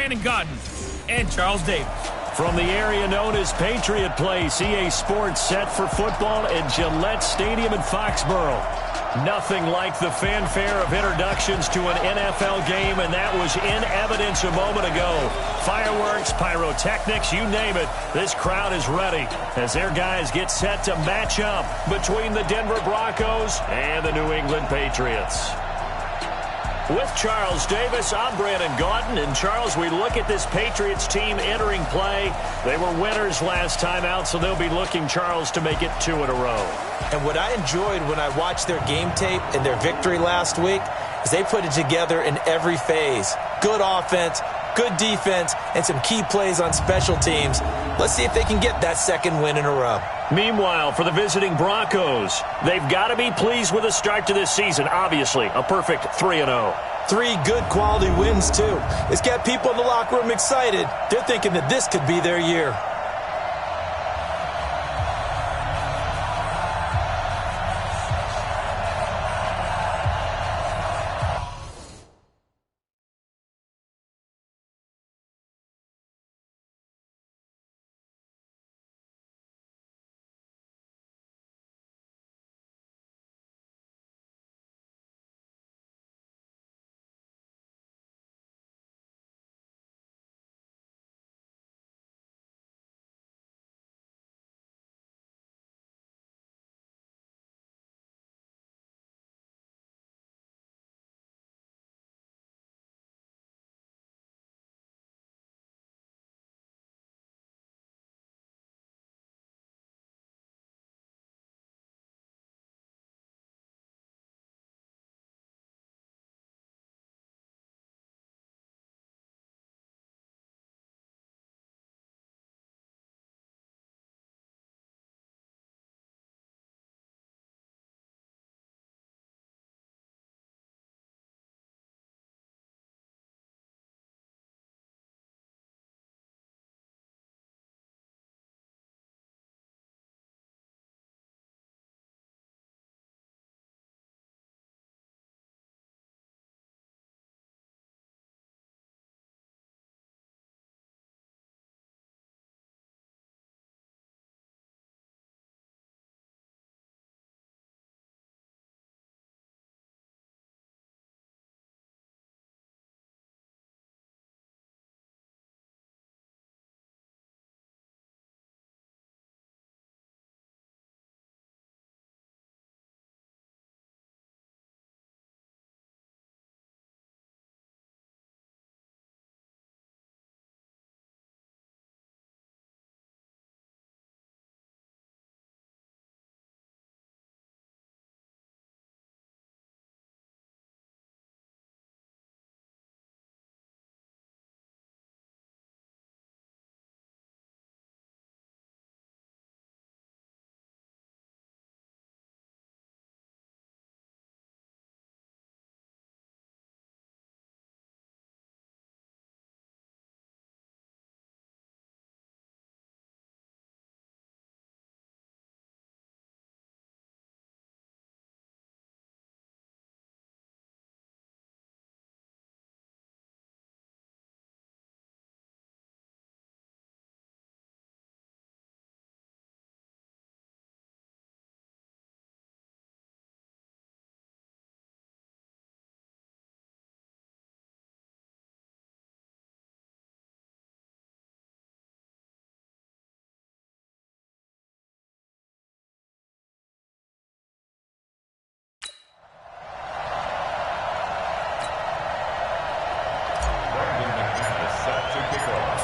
Brandon Gaudin and Charles Davis. From the area known as Patriot Place, EA Sports set for football at Gillette Stadium in Foxborough. Nothing like the fanfare of introductions to an NFL game, and that was in evidence a moment ago. Fireworks, pyrotechnics, you name it. This crowd is ready as their guys get set to match up between the Denver Broncos and the New England Patriots. With Charles Davis, I'm Brandon Gaudin. And, Charles, we look at this Patriots team entering play. They were winners last time out, so they'll be looking, Charles, to make it 2 in a row. And what I enjoyed when I watched their game tape and their victory last week is they put it together in every phase. Good offense, good defense, and some key plays on special teams. Let's see if they can get that second win in a row. Meanwhile, for the visiting Broncos, they've got to be pleased with the start to this season. Obviously, a perfect 3-0. 3 good quality wins, too. It's got people in the locker room excited. They're thinking that this could be their year.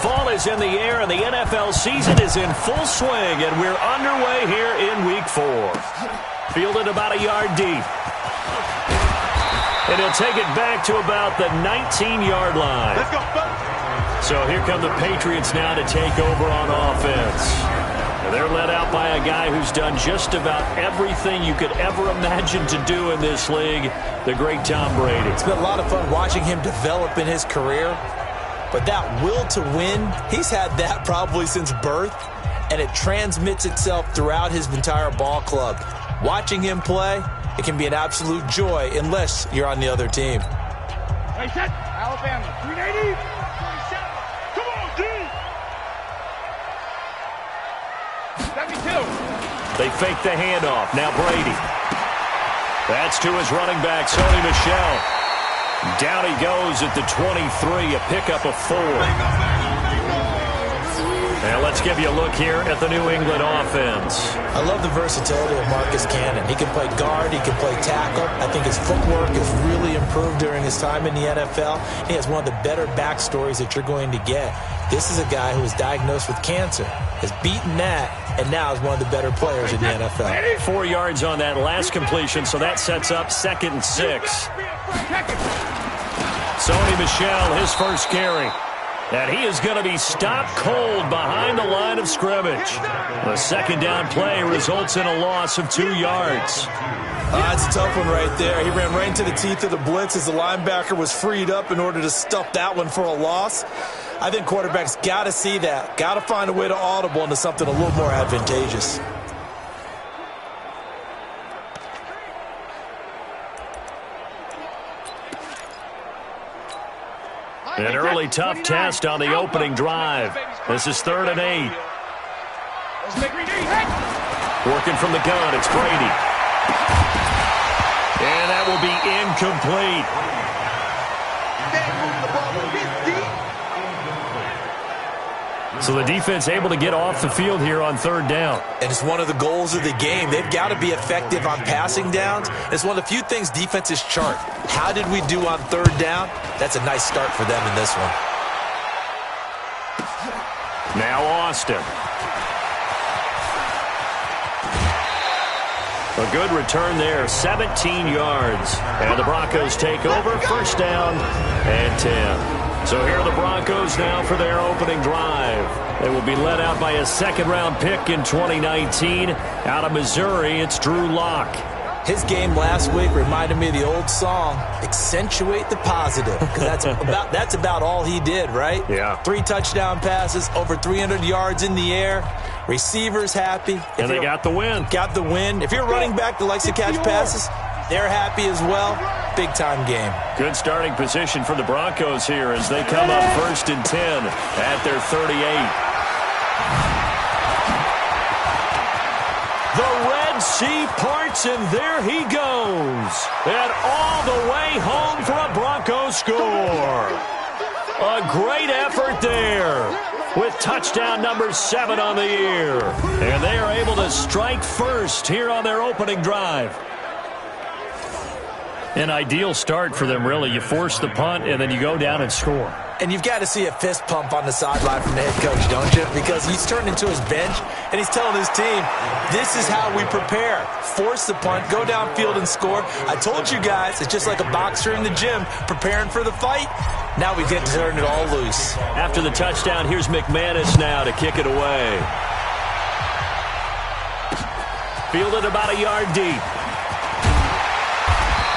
Fall is in the air, and the NFL season is in full swing, and we're underway here in Week 4. Fielded about a yard deep. And he'll take it back to about the 19-yard line. Let's go. So here come the Patriots now to take over on offense. And they're led out by a guy who's done just about everything you could ever imagine to do in this league, the great Tom Brady. It's been a lot of fun watching him develop in his career. But that will to win, he's had that probably since birth, and it transmits itself throughout his entire ball club. Watching him play, it can be an absolute joy unless you're on the other team. Right set. Alabama, 380, 47. They fake the handoff. Now Brady. That's to his running back, Sony Michel. Down he goes at the 23, a pickup of 4. Now let's give you a look here at the New England offense. I love the versatility of Marcus Cannon. He can play guard, he can play tackle. I think his footwork has really improved during his time in the NFL. He has one of the better backstories that you're going to get. This is a guy who was diagnosed with cancer, has beaten that, and now is one of the better players in the NFL. 4 yards on that last completion, so that sets up 2nd and 6. Sony Michel, his first carry. And he is going to be stopped cold behind the line of scrimmage. The second down play results in a loss of 2 yards. It's a tough one right there. He ran right into the teeth of the blitz as the linebacker was freed up in order to stuff that one for a loss. I think quarterbacks got to see that. Got to find a way to audible into something a little more advantageous. An early tough test on the opening drive. This is 3rd and 8. Working from the gun, it's Brady. And that will be incomplete. So the defense able to get off the field here on 3rd down. And it's one of the goals of the game. They've got to be effective on passing downs. It's one of the few things defenses chart. How did we do on 3rd down? That's a nice start for them in this one. Now Austin. A good return there, 17 yards. And the Broncos take over, 1st down and 10. So here are the Broncos now for their opening drive. They will be led out by a 2nd-round pick in 2019. Out of Missouri, it's Drew Lock. His game last week reminded me of the old song, accentuate the positive, because that's about all he did, right? Yeah. 3 touchdown passes, over 300 yards in the air, receivers happy. And they got the win. Got the win. If you're a running back that likes to catch passes, they're happy as well. Big-time game. Good starting position for the Broncos here as they come up 1st and 10 at their 38. The Red Sea parts, and there he goes. And all the way home for a Broncos score. A great effort there with touchdown number 7 on the year. And they are able to strike first here on their opening drive. An ideal start for them, really. You force the punt, and then you go down and score. And you've got to see a fist pump on the sideline from the head coach, don't you? Because he's turned into his bench, and he's telling his team, this is how we prepare. Force the punt, go downfield and score. I told you guys, it's just like a boxer in the gym preparing for the fight. Now we get to turn it all loose. After the touchdown, here's McManus now to kick it away. Fielded about a yard deep.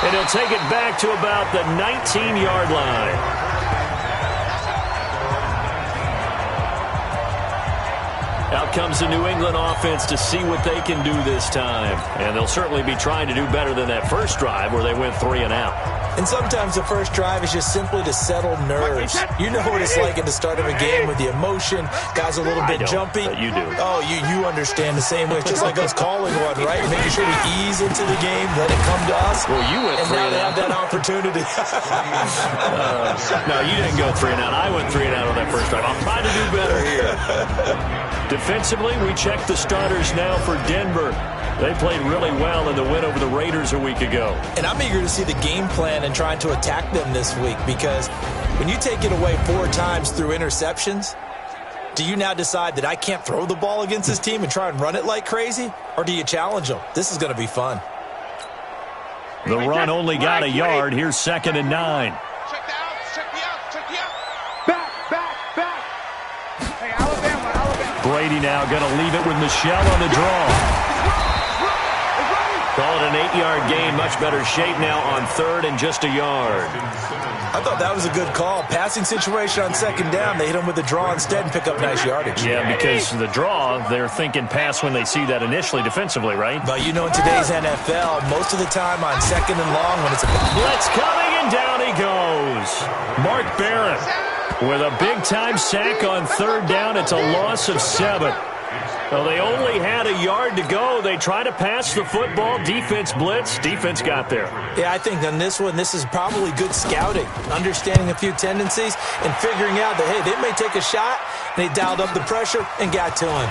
And he'll take it back to about the 19-yard line. Out comes the New England offense to see what they can do this time. And they'll certainly be trying to do better than that first drive where they went 3 and out. And sometimes the first drive is just simply to settle nerves. You know what it's like at the start of a game with the emotion. Guys a little bit jumpy. You do. Oh, you understand the same way. It's just like us calling one, right? Making sure we ease into the game, let it come to us. Well, you went 3 and out. And now they have that opportunity. No, you didn't go 3 and out. I went 3 and out on that first drive. I'm trying to do better here. Defensively, we check the starters now for Denver. They played really well in the win over the Raiders a week ago. And I'm eager to see the game plan and trying to attack them this week, because when you take it away 4 times through interceptions, do you now decide that I can't throw the ball against this team and try and run it like crazy? Or do you challenge them? This is going to be fun. The run only got a yard. Here's 2nd and 9. Check the outs. Check the outs. Check the outs. Back. Hey, Alabama. Brady now going to leave it with Michel on the draw. Call it an 8-yard gain. Much better shape now on 3rd and just a yard. I thought that was a good call. Passing situation on 2nd down. They hit him with the draw instead and pick up nice yardage. Yeah, because the draw, they're thinking pass when they see that initially defensively, right? But you know, in today's NFL, most of the time on 2nd and long when it's a blitz coming, and down he goes. Mark Barrett with a big-time sack on 3rd down. It's a loss of 7. Well, they only had a yard to go. They tried to pass the football. Defense blitz. Defense got there. Yeah, I think on this one, this is probably good scouting, understanding a few tendencies, and figuring out that, hey, they may take a shot. And they dialed up the pressure and got to him.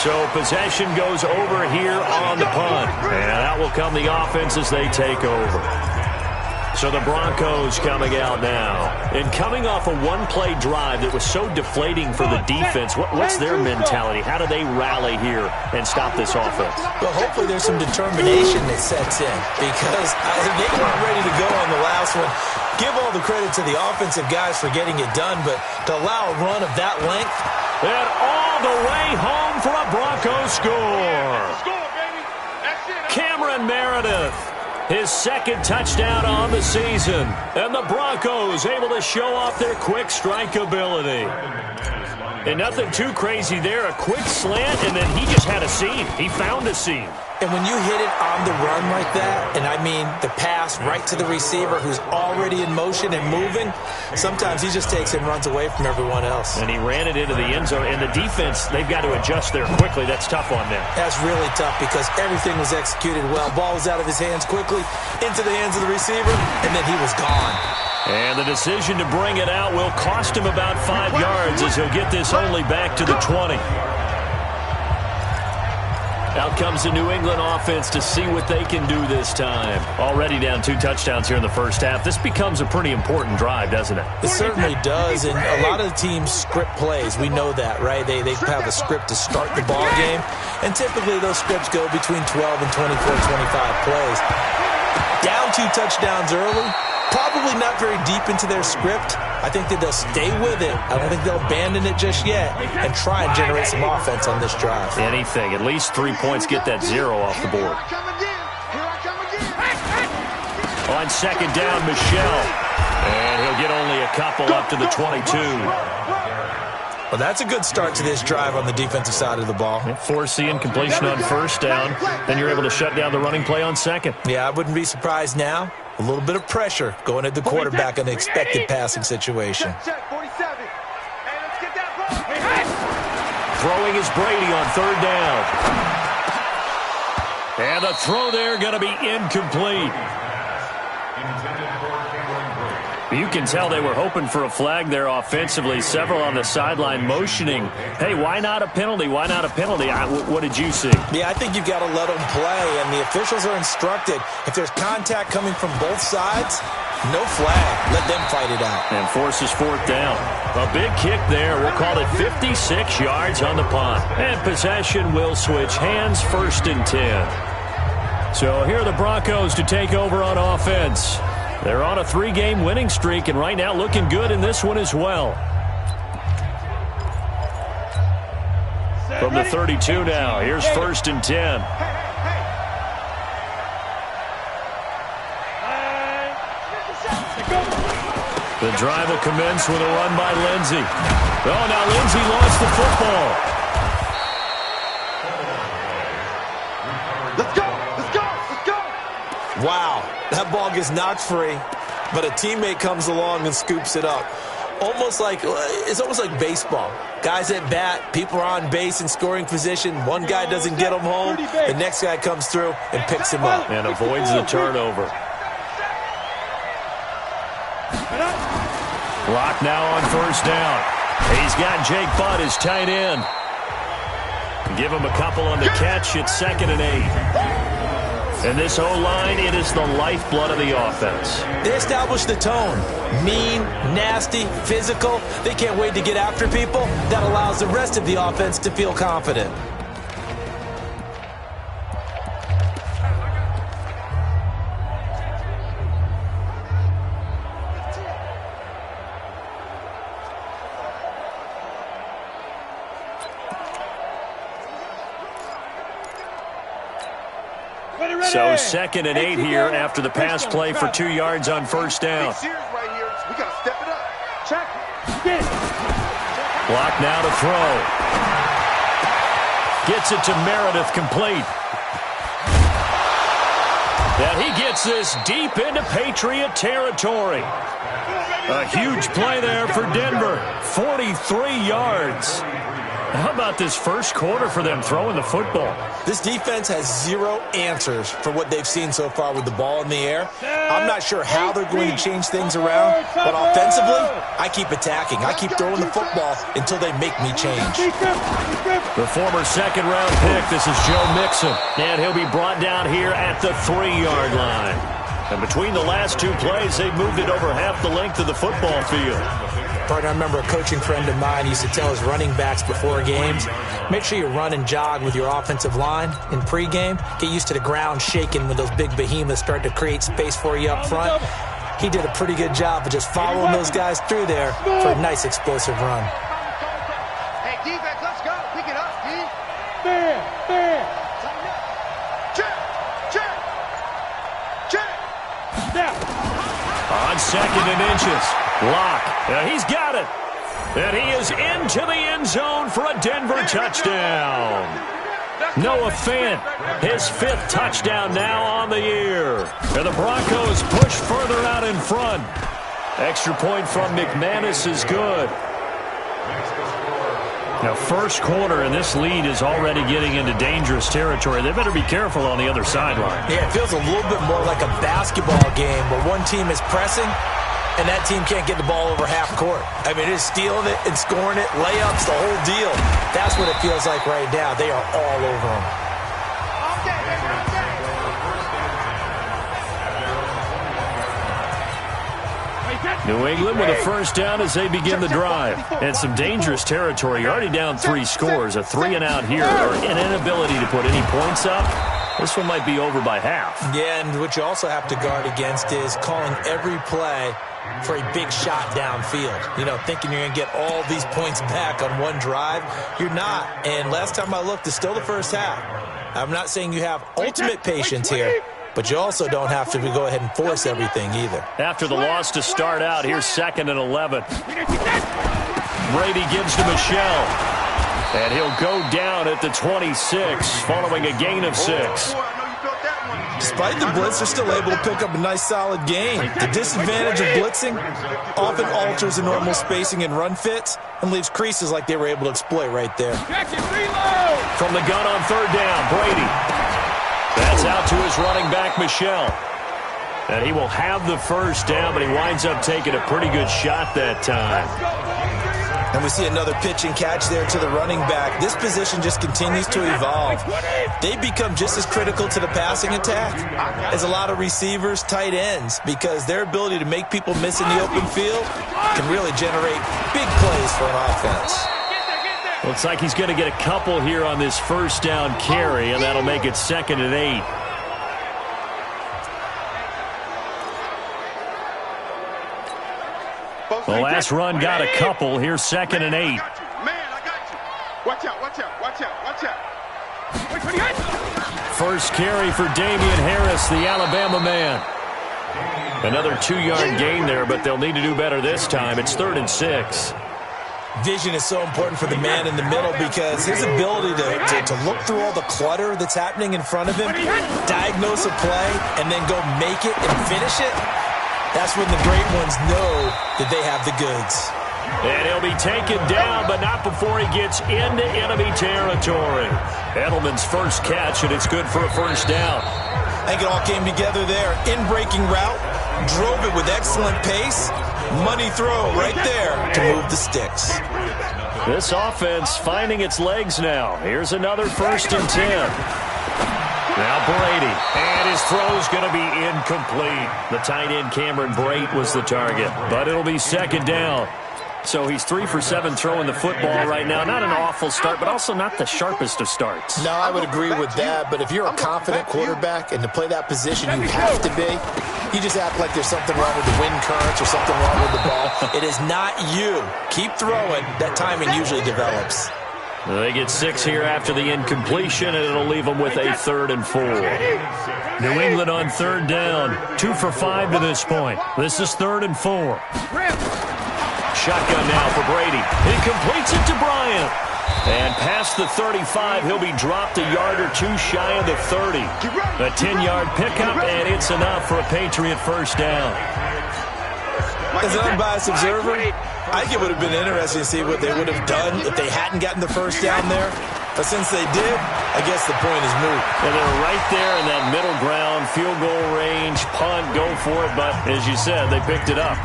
So possession goes over here on the punt. And out will come the offense as they take over. So the Broncos coming out now. And coming off a one-play drive that was so deflating for the defense, what's their mentality? How do they rally here and stop this offense? Well, hopefully there's some determination that sets in because they weren't ready to go on the last one. Give all the credit to the offensive guys for getting it done, but to allow a run of that length. And all the way home for a Broncos score. Cameron Meredith. His second touchdown on the season. And the Broncos able to show off their quick strike ability. And nothing too crazy there. A quick slant, and then he just had a seam. He found a seam. And when you hit it on the run like that, and I mean the pass right to the receiver who's already in motion and moving, sometimes he just takes and runs away from everyone else. And he ran it into the end zone. And the defense, they've got to adjust there quickly. That's tough on them. That's really tough because everything was executed well. Ball was out of his hands quickly, into the hands of the receiver, and then he was gone. And the decision to bring it out will cost him about 5 yards as he'll get this only back to the 20. Out comes the New England offense to see what they can do this time. Already down 2 touchdowns here in the first half. This becomes a pretty important drive, doesn't it? It certainly does, and a lot of the teams script plays. We know that, right? They have a script to start the ball game, and typically those scripts go between 12 and 24, 25 plays. Down 2 touchdowns early, probably not very deep into their script. I think that they'll stay with it. I don't think they'll abandon it just yet and try and generate some offense on this drive. Anything. At least 3 points, get that 0 off the board. On second down, Michel. And he'll get only a couple up to the 22. Well, that's a good start to this drive on the defensive side of the ball. Force the incompletion on first down. Then you're able to shut down the running play on second. Yeah, I wouldn't be surprised now. A little bit of pressure going at the quarterback in the expected passing situation. Throwing is Brady on third down. And the throw there going to be incomplete. You can tell they were hoping for a flag there offensively. Several on the sideline motioning, hey, why not a penalty? Why not a penalty? What did you see? Yeah, I think you've got to let them play, and the officials are instructed. If there's contact coming from both sides, no flag. Let them fight it out. And forces fourth down. A big kick there. We'll call it 56 yards on the punt. And possession will switch hands, 1st and 10. So here are the Broncos to take over on offense. They're on a 3-game winning streak, and right now looking good in this one as well. From the 32 now, here's 1st and 10. The drive will commence with a run by Lindsey. Oh, now Lindsey lost the football. Let's go! Let's go! Let's go! Wow, that ball gets knocked free, but a teammate comes along and scoops it up. It's almost like baseball. Guys at bat, people are on base in scoring position. One guy doesn't get him home. The next guy comes through and picks him up. And avoids the turnover. Clock now on first down. He's got Jake Butt, his tight end. Give him a couple on the catch. It's 2nd and 8. And this O-line, it is the lifeblood of the offense. They establish the tone. Mean, nasty, physical. They can't wait to get after people. That allows the rest of the offense to feel confident. So 2nd and 8 here after the pass play for 2 yards on first down. We got to step it up. Check. Block now to throw. Gets it to Meredith, complete. And he gets this deep into Patriot territory. A huge play there for Denver. 43 yards. How about this first quarter for them throwing the football? This defense has zero answers for what they've seen so far with the ball in the air. I'm not sure how they're going to change things around, but offensively, I keep attacking. I keep throwing the football until they make me change. The former second-round pick, this is Joe Mixon, and he'll be brought down here at the 3-yard line. And between the last two plays, they've moved it over half the length of the football field. Partner, I remember a coaching friend of mine used to tell his running backs before games, make sure you run and jog with your offensive line in pregame. Get used to the ground shaking when those big behemoths start to create space for you up front. He did a pretty good job of just following those guys through there for a nice explosive run. Hey, defense, let's go. Pick it up, D. Check. On 2nd and inches. Lock. He's got it. And he is into the end zone for a Denver touchdown. Noah Fant, his 5th touchdown now on the year. And the Broncos push further out in front. Extra point from McManus is good. Now, first quarter, and this lead is already getting into dangerous territory. They better be careful on the other sideline. Yeah, it feels a little bit more like a basketball game where one team is pressing and that team can't get the ball over half court. I mean, it is stealing it and scoring it, layups, the whole deal. That's what it feels like right now. They are all over them. New England with a first down as they begin the drive. And some dangerous territory. You're already down 3 scores. A 3-and-out here, or an inability to put any points up. This one might be over by half. Yeah, and what you also have to guard against is calling every play for a big shot downfield. You know, thinking you're going to get all these points back on one drive. You're not. And last time I looked, it's still the first half. I'm not saying you have ultimate patience here, but you also don't have to go ahead and force everything either. After the loss to start out, here's 2nd and 11. Brady gives to Michelle. And he'll go down at the 26, following a gain of 6. Despite the blitz, they're still able to pick up a nice, solid gain. The disadvantage of blitzing often alters the normal spacing and run fits and leaves creases like they were able to exploit right there. From the gun on 3rd down, Brady. That's out to his running back, Michelle. And he will have the first down, but he winds up taking a pretty good shot that time. And we see another pitch and catch there to the running back. This position just continues to evolve. They become just as critical to the passing attack as a lot of receivers, tight ends, because their ability to make people miss in the open field can really generate big plays for an offense. Looks like he's going to get a couple here on this first down carry, and that'll make it 2nd and 8. The last run got a couple. Here's 2nd and 8. Man, I got you. Watch out, watch out, watch out, watch out. First carry for Damian Harris, the Alabama man. Another 2-yard gain there, but they'll need to do better this time. It's 3rd and 6. Vision is so important for the man in the middle because his ability to look through all the clutter that's happening in front of him, diagnose a play, and then go make it and finish it, that's when the great ones know that they have the goods. And he'll be taken down, but not before he gets into enemy territory. Edelman's first catch, and it's good for a first down. I think it all came together there. In-breaking route, drove it with excellent pace. Money throw right there to move the sticks. This offense finding its legs now. Here's another 1st and 10. Now Brady, and his throw's going to be incomplete. The tight end Cameron Brate was the target, but it'll be 2nd down. So he's 3 for 7 throwing the football right now. Not an awful start, but also not the sharpest of starts. No, I would agree with that, but if you're a confident quarterback and to play that position you have to be, you just act like there's something wrong with the wind currents or something wrong with the ball. It is not you. Keep throwing. That timing usually develops. They get 6 here after the incompletion, and it'll leave them with a 3rd and 4. New England on 3rd down. 2 for 5 to this point. This is 3rd and 4. Shotgun now for Brady. He completes it to Bryant. And past the 35, he'll be dropped a yard or 2 shy of the 30. A 10-yard pickup, and it's enough for a Patriot first down. As an unbiased observer, I think it would have been interesting to see what they would have done if they hadn't gotten the first down there. But since they did, I guess the point is moot. And they're right there in that middle ground, field goal range, punt, go for it. But as you said, they picked it up.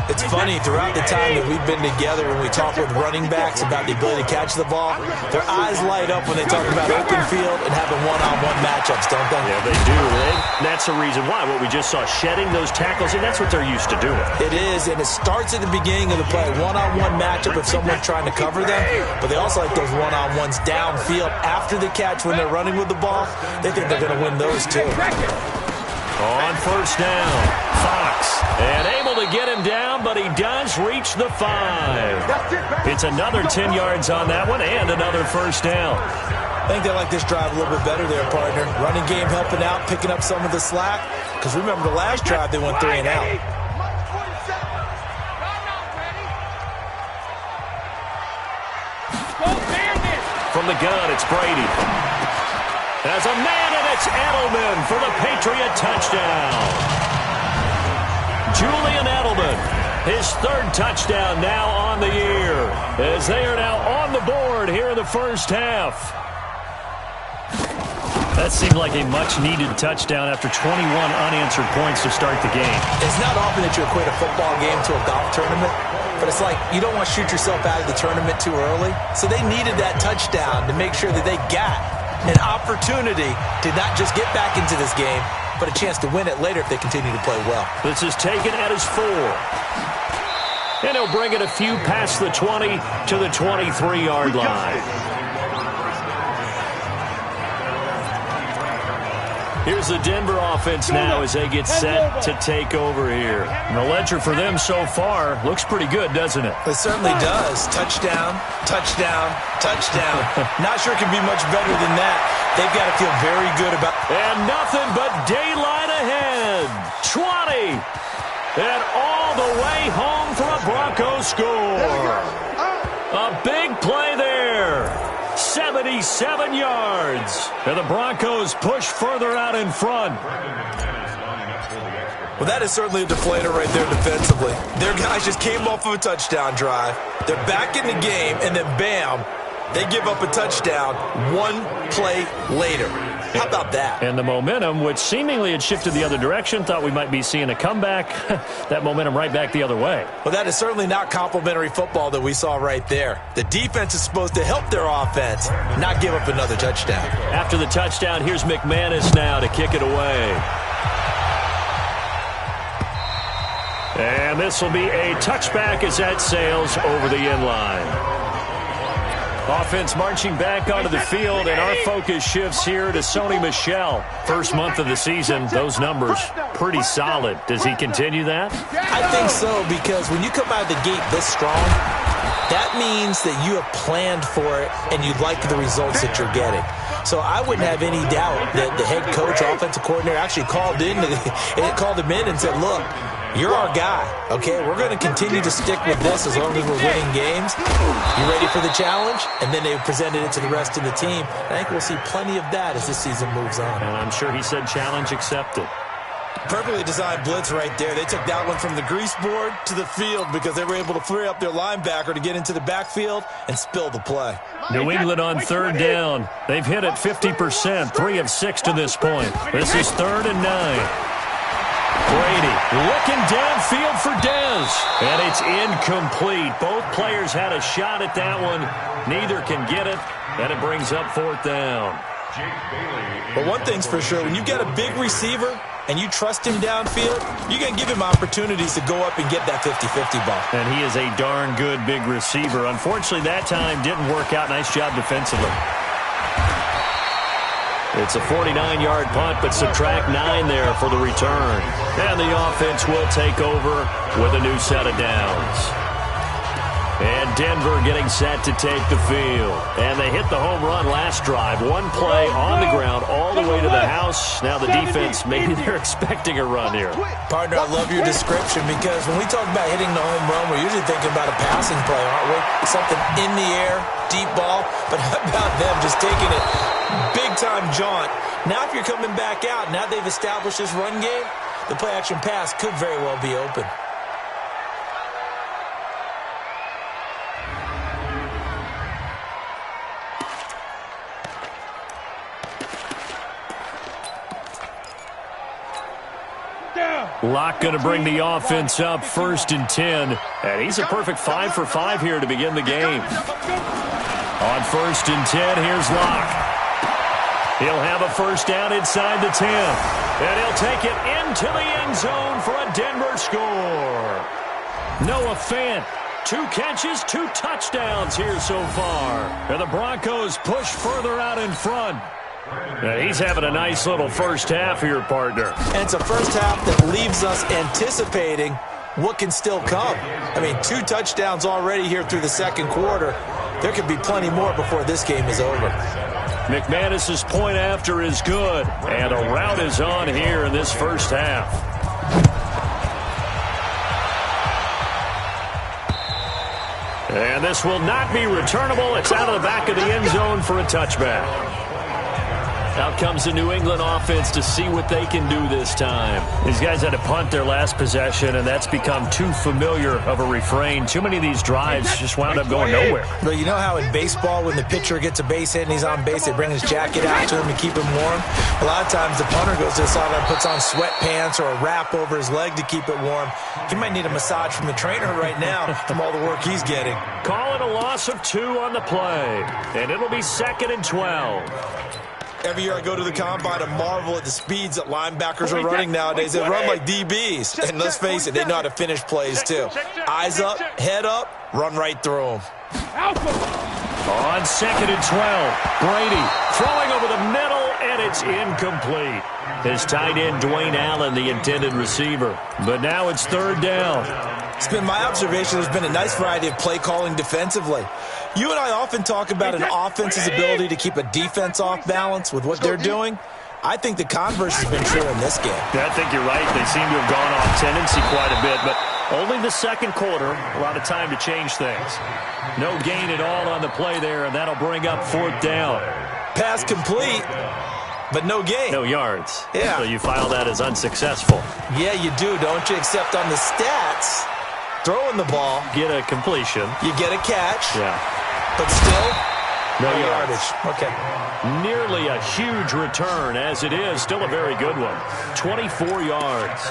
It's funny, throughout the time that we've been together, when we talk with running backs about the ability to catch the ball, their eyes light up when they talk about open field and having one-on-one matchups, don't they? Yeah, they do. That's the reason why. What we just saw, shedding those tackles, and that's what they're used to doing. It is, and it starts at the beginning of the play. One-on-one matchup if someone's trying to cover them, but they also like those one-on-ones downfield after the catch when they're running with the ball. They think they're going to win those too. On first down, Fox, and able to get him down, but he does reach the 5. It's another 10 yards on that one and another first down. I think they like this drive a little bit better there, partner. Running game helping out, picking up some of the slack. Because remember the last drive, they went 3 and out. From the gun, it's Brady. As a man, and it's Edelman for the Patriot touchdown. Julian Edelman, his 3rd touchdown now on the year, as they are now on the board here in the first half. That seemed like a much-needed touchdown after 21 unanswered points to start the game. It's not often that you equate a football game to a golf tournament, but it's like you don't want to shoot yourself out of the tournament too early. So they needed that touchdown to make sure that they got an opportunity to not just get back into this game, but a chance to win it later if they continue to play well. This is taken at his 4. And he'll bring it a few past the 20 to the 23-yard line. Here's the Denver offense now as they get set to take over here. And the ledger for them so far looks pretty good, doesn't it? It certainly does. Touchdown, touchdown, touchdown. Not sure it can be much better than that. They've got to feel very good about it. And nothing but daylight ahead. 20. And all the way home for a Broncos score. A big play there. 77 yards. And the Broncos push further out in front. Well, that is certainly a deflator right there defensively. Their guys just came off of a touchdown drive. They're back in the game, and then bam, they give up a touchdown 1 play later. How about that? And the momentum, which seemingly had shifted the other direction, thought we might be seeing a comeback. That momentum right back the other way. Well, that is certainly not complimentary football that we saw right there. The defense is supposed to help their offense, not give up another touchdown. After the touchdown, here's McManus now to kick it away. And this will be a touchback as that sails over the end line. Offense marching back onto the field, and our focus shifts here to Sony Michel. First month of the season, those numbers pretty solid. Does he continue that? I think so, because when you come out of the gate this strong, that means that you have planned for it and you like the results that you're getting. So I wouldn't have any doubt that the head coach, offensive coordinator, actually called him in and said, look, you're our guy, okay? We're going to continue to stick with this as long as we're winning games. You ready for the challenge? And then they presented it to the rest of the team. I think we'll see plenty of that as this season moves on. And I'm sure he said challenge accepted. Perfectly designed blitz right there. They took that one from the grease board to the field because they were able to free up their linebacker to get into the backfield and spill the play. New England on 3rd down. They've hit it 50%, 3 of 6 to this point. This is 3rd and 9. Brady looking downfield for Dez. And it's incomplete. Both players had a shot at that one. Neither can get it. And it brings up 4th down. But one thing's for sure, when you get a big receiver and you trust him downfield, you're going to give him opportunities to go up and get that 50-50 ball. And he is a darn good big receiver. Unfortunately, that time didn't work out. Nice job defensively. It's a 49-yard punt, but subtract 9 there for the return. And the offense will take over with a new set of downs. And Denver getting set to take the field. And they hit the home run last drive. 1 play on the ground all the way to the house. Now the defense, maybe they're expecting a run here. Partner, I love your description because when we talk about hitting the home run, we're usually thinking about a passing play, aren't we? Something in the air, deep ball. But how about them just taking it big-time jaunt? Now if you're coming back out, now they've established this run game, the play-action pass could very well be open. Locke going to bring the offense up 1st and 10. And he's a perfect 5 for 5 here to begin the game. On 1st and 10, here's Locke. He'll have a first down inside the 10. And he'll take it into the end zone for a Denver score. Noah Fant, 2 catches, 2 touchdowns here so far. And the Broncos push further out in front. And he's having a nice little first half here, partner. And it's a first half that leaves us anticipating what can still come. I mean, 2 touchdowns already here through the second quarter. There could be plenty more before this game is over. McManus's point after is good. And a rout is on here in this first half. And this will not be returnable. It's out of the back of the end zone for a touchback. Out comes the New England offense to see what they can do this time. These guys had to punt their last possession, and that's become too familiar of a refrain. Too many of these drives just wound up going nowhere. But you know how in baseball, when the pitcher gets a base hit and he's on base, they bring his jacket out to him to keep him warm? A lot of times the punter goes to the sideline, puts on sweatpants or a wrap over his leg to keep it warm. He might need a massage from the trainer right now from all the work he's getting. Call it a loss of 2 on the play, and it'll be 2nd and 12. Every year I go to the combine and marvel at the speeds that linebackers are running nowadays. They run like DBs. And let's face it, they know how to finish plays too. Eyes up, head up, run right through them. On 2nd and 12, Brady throwing over the middle, and it's incomplete. His tight end, Dwayne Allen, the intended receiver. But now it's 3rd down. It's been my observation there's been a nice variety of play calling defensively. You and I often talk about an offense's ability to keep a defense off balance with what they're doing. I think the converse has been true in this game. I think you're right. They seem to have gone off tendency quite a bit, but only the second quarter, a lot of time to change things. No gain at all on the play there, and that'll bring up 4th down. Pass complete, but no gain. No yards. Yeah. So you file that as unsuccessful. Yeah, you do, don't you? Except on the stats, throwing the ball. Get a completion. You get a catch. Yeah. But still, no yardage. Okay. Nearly a huge return as it is. Still a very good one. 24 yards.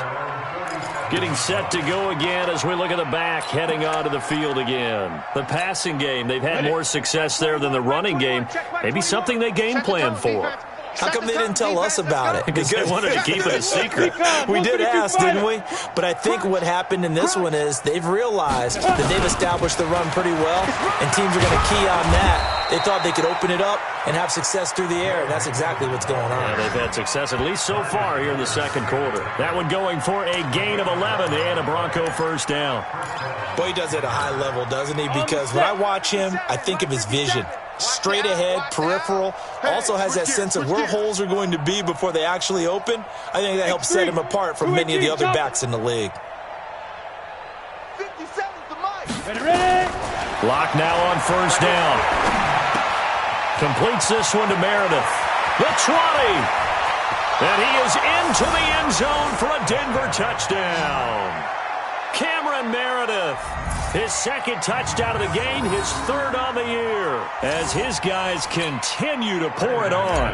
Getting set to go again as we look at the back heading onto the field again. The passing game, they've had more success there than the running game. Maybe something they game plan for. How come they didn't tell us about it? Because they wanted to keep it a secret. We did ask, didn't we? But I think what happened in this one is they've realized that they've established the run pretty well, and teams are going to key on that. They thought they could open it up and have success through the air, and that's exactly what's going on. Yeah, they've had success, at least so far, here in the second quarter. That one going for a gain of 11 and a Bronco first down. Boy, he does it at a high level, doesn't he? Because when I watch him, I think of his vision. Straight ahead, peripheral, also has that sense of where holes are going to be before they actually open. I think that helps set him apart from many of the other backs in the league. Locke now on first down. Completes this one to Meredith. The 20. And he is into the end zone for a Denver touchdown. Cameron Meredith. His 2nd touchdown of the game, his 3rd on the year, as his guys continue to pour it on.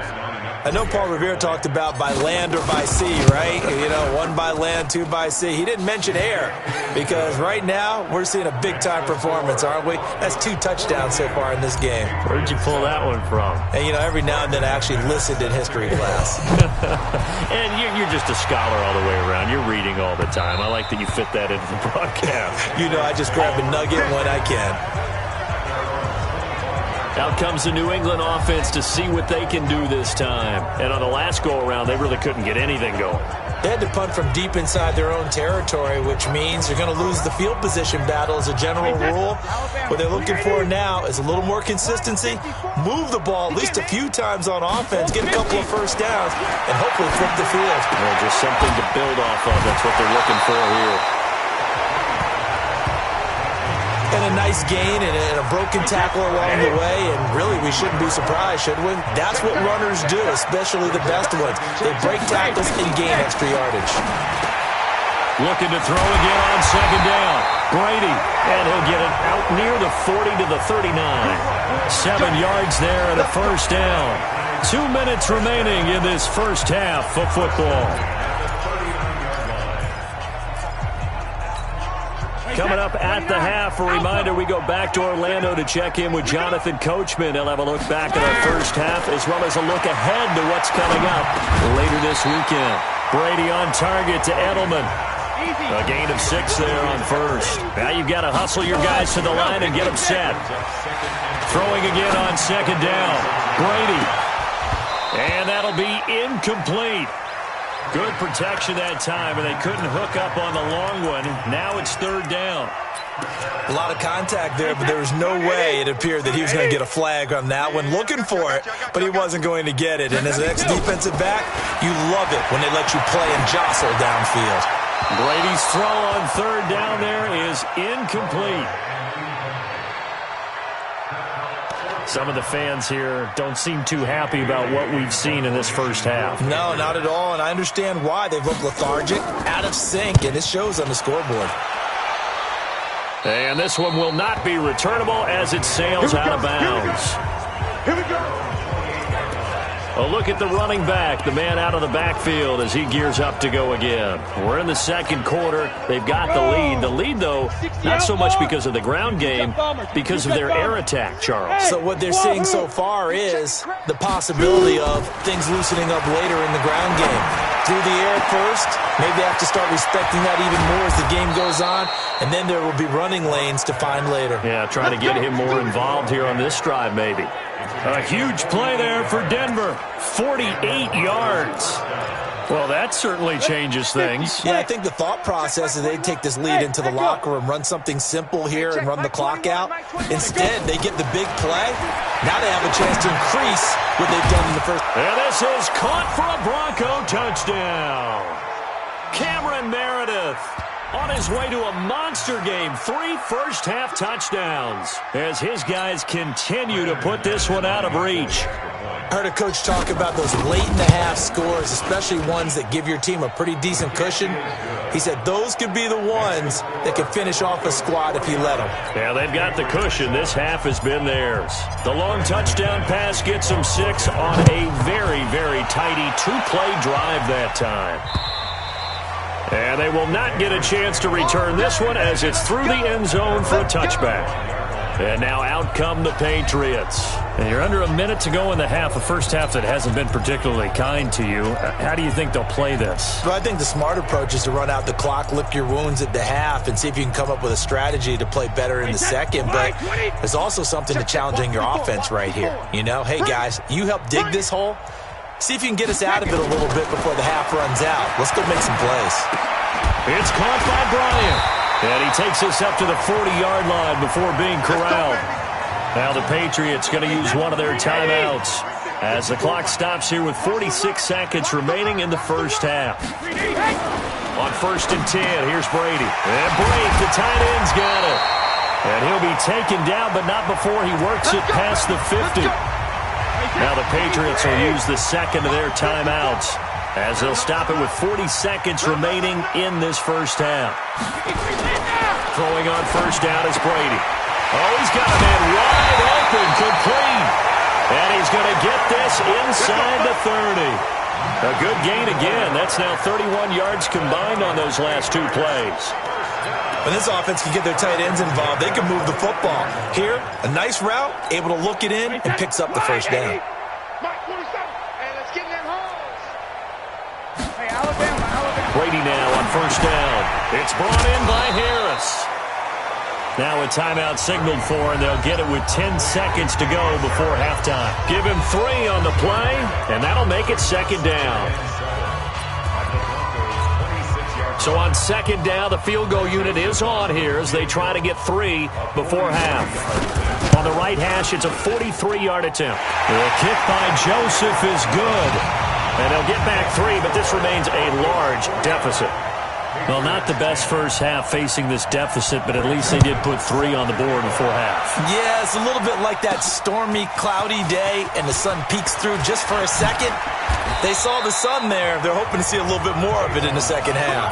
I know Paul Revere talked about by land or by sea, right? You know, 1 by land, 2 by sea. He didn't mention air because right now we're seeing a big-time performance, aren't we? That's 2 touchdowns so far in this game. Where'd you pull that one from? And, you know, every now and then I actually listened in history class. And you're just a scholar all the way around. You're reading all the time. I like that you fit that into the broadcast. You know, I just grab a nugget when I can. Out comes the New England offense to see what they can do this time. And on the last go-around, they really couldn't get anything going. They had to punt from deep inside their own territory, which means they're going to lose the field position battle as a general rule. What they're looking for now is a little more consistency, move the ball at least a few times on offense, get a couple of first downs, and hopefully flip the field. Well, just something to build off of. That's what they're looking for here. And a nice gain and a broken tackle along the way, and really we shouldn't be surprised, should we? That's what runners do, especially the best ones. They break tackles and gain extra yardage. Looking to throw again on second down. Brady, and he'll get it out near the 40 to the 39. 7 yards there and a first down. 2 minutes remaining in this first half of football. Coming up at the half, a reminder, we go back to Orlando to check in with Jonathan Coachman. He'll have a look back at our first half as well as a look ahead to what's coming up later this weekend. Brady on target to Edelman. A gain of 6 there on first. Now you've got to hustle your guys to the line and get them set. Throwing again on second down. Brady. And that'll be incomplete. Good protection that time, and they couldn't hook up on the long one. Now it's third down. A lot of contact there, but there was no way it appeared that he was going to get a flag on that one. Looking for it, but he wasn't going to get it. And as an ex-defensive back, you love it when they let you play and jostle downfield. Brady's throw on third down there is incomplete. Some of the fans here don't seem too happy about what we've seen in this first half. No, not at all, and I understand why. They've looked lethargic, out of sync, and it shows on the scoreboard. And this one will not be returnable as it sails out of bounds. Here we go. A look at the running back, the man out of the backfield as he gears up to go again. We're in the second quarter. They've got the lead. The lead, though, not so much because of the ground game, because of their air attack, Charles. So what they're seeing so far is the possibility of things loosening up later in the ground game. Through the air first, maybe they have to start respecting that even more as the game goes on, and then there will be running lanes to find later. Yeah, trying to get him more involved here on this drive, maybe. A huge play there for Denver. 48 yards. Well, that certainly changes things. Yeah, I think the thought process is they'd take this lead into the locker room, run something simple here and run the clock out. Instead, they get the big play. Now they have a chance to increase what they've done in the first. And this is caught for a Bronco touchdown. Cameron Meredith on his way to a monster game. 3 first-half touchdowns as his guys continue to put this one out of reach. I heard a coach talk about those late-in-the-half scores, especially ones that give your team a pretty decent cushion. He said those could be the ones that could finish off a squad if you let them. Yeah, they've got the cushion. This half has been theirs. The long touchdown pass gets them 6 on a very, very tidy 2-play drive that time. And they will not get a chance to return this one as it's through the end zone for a touchback. And now out come the Patriots. And you're under a minute to go in the half, a first half that hasn't been particularly kind to you. How do you think they'll play this? Well, I think the smart approach is to run out the clock, lick your wounds at the half, and see if you can come up with a strategy to play better in the second. But there's also something to challenging your offense right here. You know, hey, guys, you help dig this hole. See if you can get us out of it a little bit before the half runs out. Let's go make some plays. It's caught by Bryant. And he takes us up to the 40-yard line before being corralled. Now the Patriots going to use one of their timeouts as the clock stops here with 46 seconds remaining in the first half. On 1st and 10, here's Brady. And Brady, the tight end's got it. And he'll be taken down, but not before he works it past the 50. Now the Patriots will use the second of their timeouts as they'll stop it with 40 seconds remaining in this first half. Throwing on first down is Brady. Oh, he's got a man wide open, complete. And he's going to get this inside the 30. A good gain again. That's now 31 yards combined on those last 2 plays. When this offense can get their tight ends involved, they can move the football. Here, a nice route, able to look it in, and picks up the first down. Brady now on first down. It's brought in by Harris. Now a timeout signaled for, and they'll get it with 10 seconds to go before halftime. Give him 3 on the play, and that'll make it second down. So on second down, the field goal unit is on here as they try to get 3 before half. On the right hash, it's a 43-yard attempt. The kick by Joseph is good. And they'll get back 3, but this remains a large deficit. Well, not the best first half facing this deficit, but at least they did put 3 on the board before half. Yeah, it's a little bit like that stormy, cloudy day, and the sun peeks through just for a second. They saw the sun there. They're hoping to see a little bit more of it in the second half.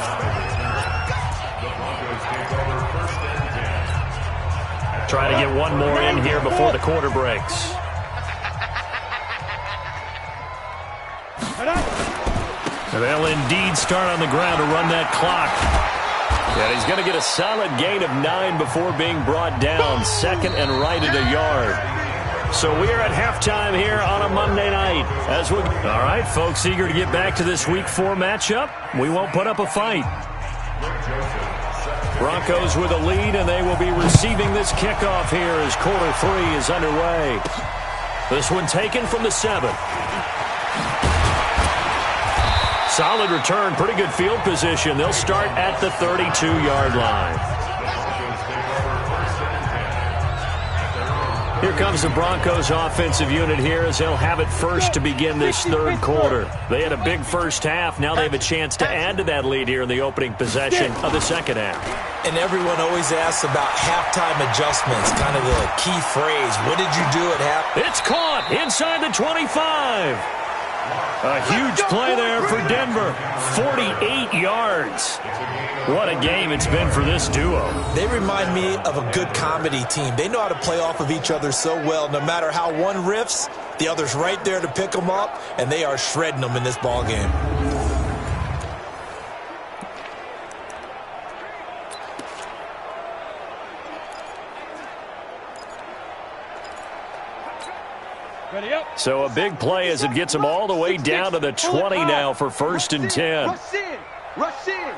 Trying to get one more in here before the quarter breaks. And they'll indeed start on the ground to run that clock. And he's going to get a solid gain of 9 before being brought down. Second and right at a yard. So we are at halftime here on a Monday night. All right, folks, eager to get back to this Week 4 matchup. We won't put up a fight. Broncos with a lead, and they will be receiving this kickoff here as quarter 3 is underway. This one taken from the 7. Solid return, pretty good field position. They'll start at the 32-yard line. Here comes the Broncos offensive unit here as they'll have it first to begin this third quarter. They had a big first half. Now they have a chance to add to that lead here in the opening possession of the second half. And everyone always asks about halftime adjustments, kind of the key phrase. What did you do at half? It's caught inside the 25. A huge play there for Denver. 48 yards. What a game it's been for this duo. They remind me of a good comedy team. They know how to play off of each other so well. No matter how one riffs, the other's right there to pick them up, and they are shredding them in this ball game. So a big play as it gets them all the way down to the 20 now for first and 10. Rush in.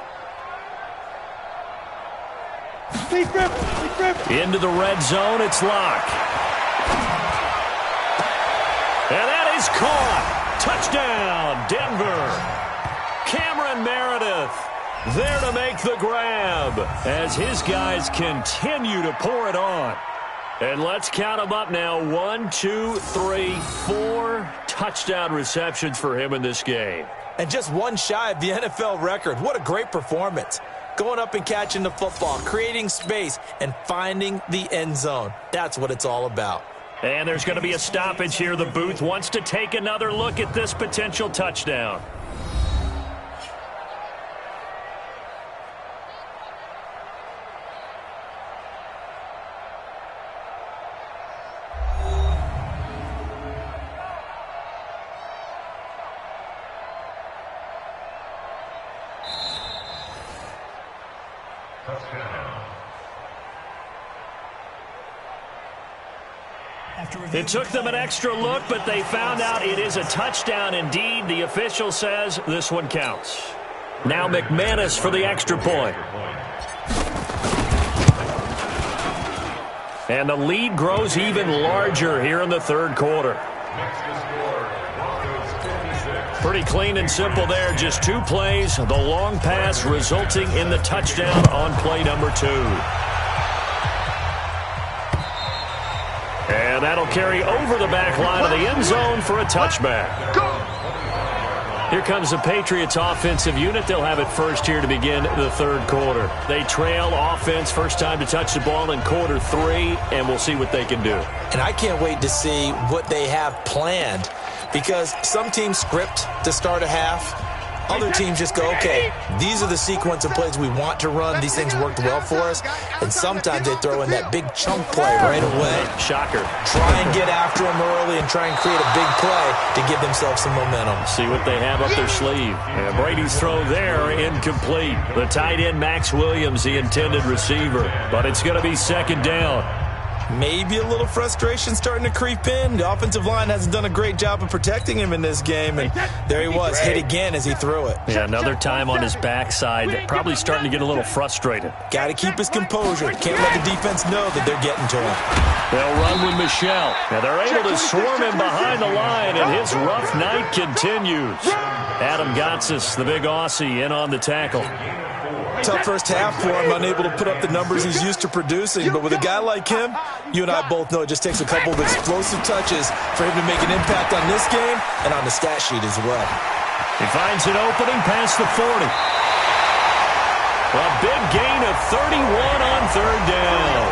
Into the red zone, it's Locke. And that is caught. Touchdown, Denver. Cameron Meredith there to make the grab as his guys continue to pour it on. And let's count them up now. 1, 2, 3, 4 touchdown receptions for him in this game. And just one shy of the NFL record. What a great performance. Going up and catching the football, creating space, and finding the end zone. That's what it's all about. And there's going to be a stoppage here. The booth wants to take another look at this potential touchdown. It took them an extra look, but they found out it is a touchdown indeed. The official says this one counts. Now McManus for the extra point. And the lead grows even larger here in the third quarter. Pretty clean and simple there. Just 2 plays. The long pass resulting in the touchdown on play number 2. And that'll carry over the back line of the end zone for a touchback. Here comes the Patriots offensive unit. They'll have it first here to begin the third quarter. They trail offense, first time to touch the ball in quarter 3, and we'll see what they can do. And I can't wait to see what they have planned, because some teams script to start a half. Other teams just go, okay, these are the sequence of plays we want to run. These things worked well for us. And sometimes they throw in that big chunk play right away. Shocker. Try and get after them early and try and create a big play to give themselves some momentum. See what they have up their sleeve. And Brady's throw there, incomplete. The tight end, Max Williams, the intended receiver. But it's going to be second down. Maybe a little frustration starting to creep in. The offensive line hasn't done a great job of protecting him in this game, and there he was, hit again as he threw it. Yeah, another time on his backside, probably starting to get a little frustrated. Got to keep his composure. Can't let the defense know that they're getting to him. They'll run with Michelle. Now they're able to swarm him behind the line, and his rough night continues. Adam Gotsis, the big Aussie, in on the tackle. Tough first half for him, unable to put up the numbers he's used to producing. But with a guy like him, you and I both know it just takes a couple of explosive touches for him to make an impact on this game and on the stat sheet as well. He finds an opening past the 40. A big gain of 31 on third down.